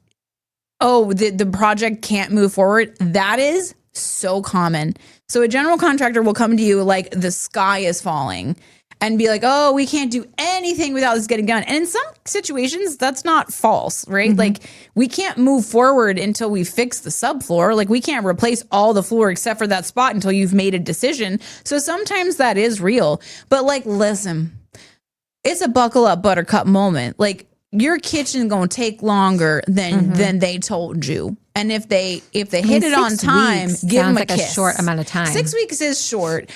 oh, the project can't move forward. That is so common. So a general contractor will come to you like the sky is falling and be like, oh, we can't do anything without this getting done. And in some situations, that's not false, right? Like we can't move forward until we fix the subfloor. Like we can't replace all the floor except for that spot until you've made a decision. So sometimes that is real. But like, listen, it's a buckle up buttercup moment. Like your kitchen gonna take longer than they told you. And if they hit it on time, give them a kiss. A short amount of time. 6 weeks is short.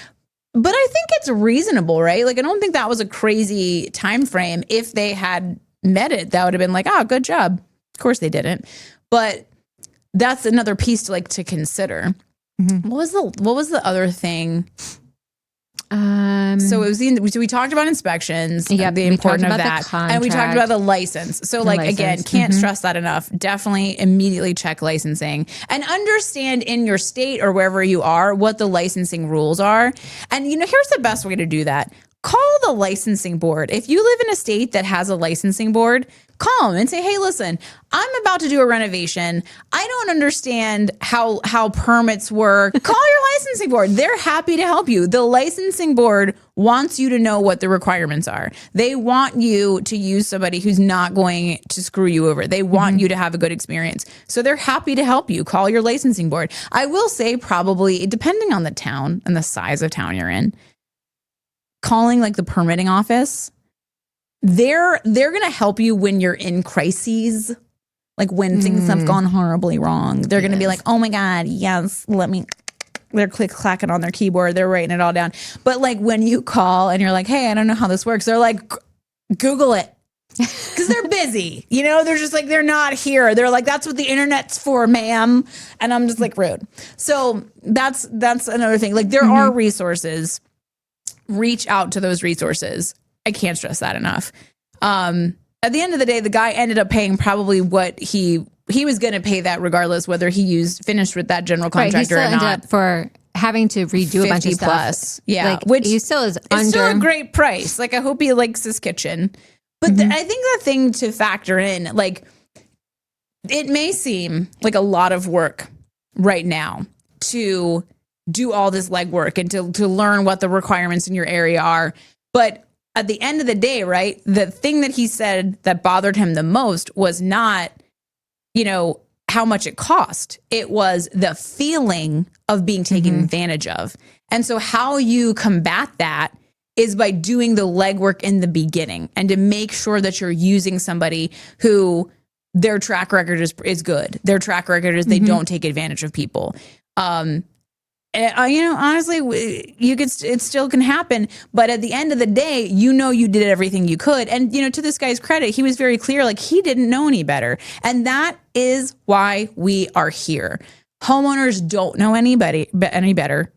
But I think it's reasonable, right? Like, I don't think that was a crazy time frame. If they had met it, that would have been like, oh, good job. Of course they didn't. But that's another piece to consider. What was the other thing? So it was we talked about inspections, the importance of that, and we talked about the license. So again, can't stress that enough. Definitely immediately check licensing and understand in your state or wherever you are what the licensing rules are. And here's the best way to do that. Call the licensing board. If you live in a state that has a licensing board, call them and say, hey, listen, I'm about to do a renovation. I don't understand how permits work. Call your licensing board. They're happy to help you. The licensing board wants you to know what the requirements are. They want you to use somebody who's not going to screw you over. They want you to have a good experience. So they're happy to help you. Call your licensing board. I will say probably, depending on the town and the size of town you're in, calling the permitting office, they're going to help you when you're in crises, like when things have gone horribly wrong. They're going to be like, oh my God, yes, they're clacking on their keyboard. They're writing it all down. But when you call and you're like, hey, I don't know how this works. They're like, Google it. Because they're busy. They're just they're not here. They're like, that's what the internet's for, ma'am. And I'm just rude. So that's another thing. There are resources. Reach out to those resources. I can't stress that enough. At the end of the day, the guy ended up paying probably what he was going to pay that regardless whether he finished with that general contractor or not. Ended up for having to redo a bunch of stuff. Plus, yeah, which he still is under. It's still a great price. I hope he likes his kitchen. But I think the thing to factor in, it may seem like a lot of work right now to do all this legwork and to learn what the requirements in your area are. But at the end of the day, right, the thing that he said that bothered him the most was not, how much it cost. It was the feeling of being taken advantage of. And so how you combat that is by doing the legwork in the beginning and to make sure that you're using somebody who their track record is good. Their track record is they don't take advantage of people. Honestly, it still can happen. But at the end of the day, you did everything you could. And, to this guy's credit, he was very clear, he didn't know any better. And that is why we are here. Homeowners don't know any better,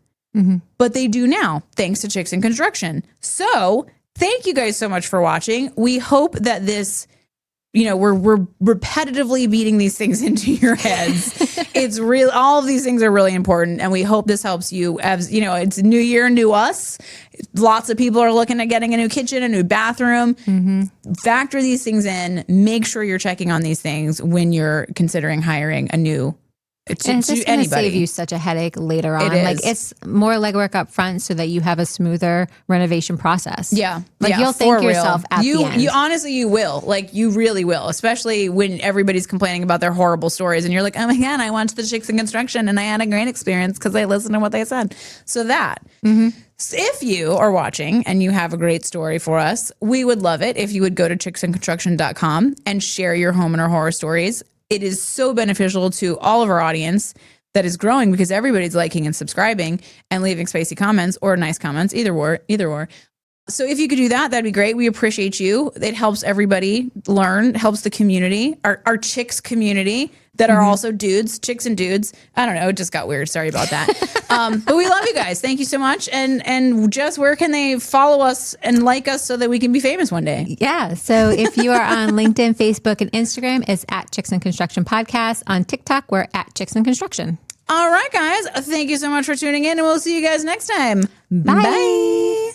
but they do now, thanks to Chicks in Construction. So thank you guys so much for watching. We hope that this, we're repetitively beating these things into your heads. It's real. All of these things are really important. And we hope this helps you. As it's new year, new us. Lots of people are looking at getting a new kitchen, a new bathroom. Factor these things in. Make sure you're checking on these things when you're considering hiring a new and it's just going to save you such a headache later on. It's more legwork up front so that you have a smoother renovation process. Yeah. You'll thank yourself at the end. You honestly, you will. You really will. Especially when everybody's complaining about their horrible stories and you're like, oh my God, I went to the Chicks in Construction and I had a great experience because I listened to what they said. So that. So if you are watching and you have a great story for us, we would love it if you would go to chicksandconstruction.com and share your homeowner horror stories. It is so beneficial to all of our audience that is growing because everybody's liking and subscribing and leaving spicy comments or nice comments, either or. So if you could do that, that'd be great. We appreciate you. It helps everybody learn, helps the community, our chicks community that are also dudes, chicks and dudes. I don't know. It just got weird. Sorry about that. But we love you guys. Thank you so much. And Jess, where can they follow us and like us so that we can be famous one day? Yeah. So if you are on LinkedIn, Facebook, and Instagram, it's at Chicks and Construction Podcast. On TikTok, we're at Chicks and Construction. All right, guys. Thank you so much for tuning in, and we'll see you guys next time. Bye.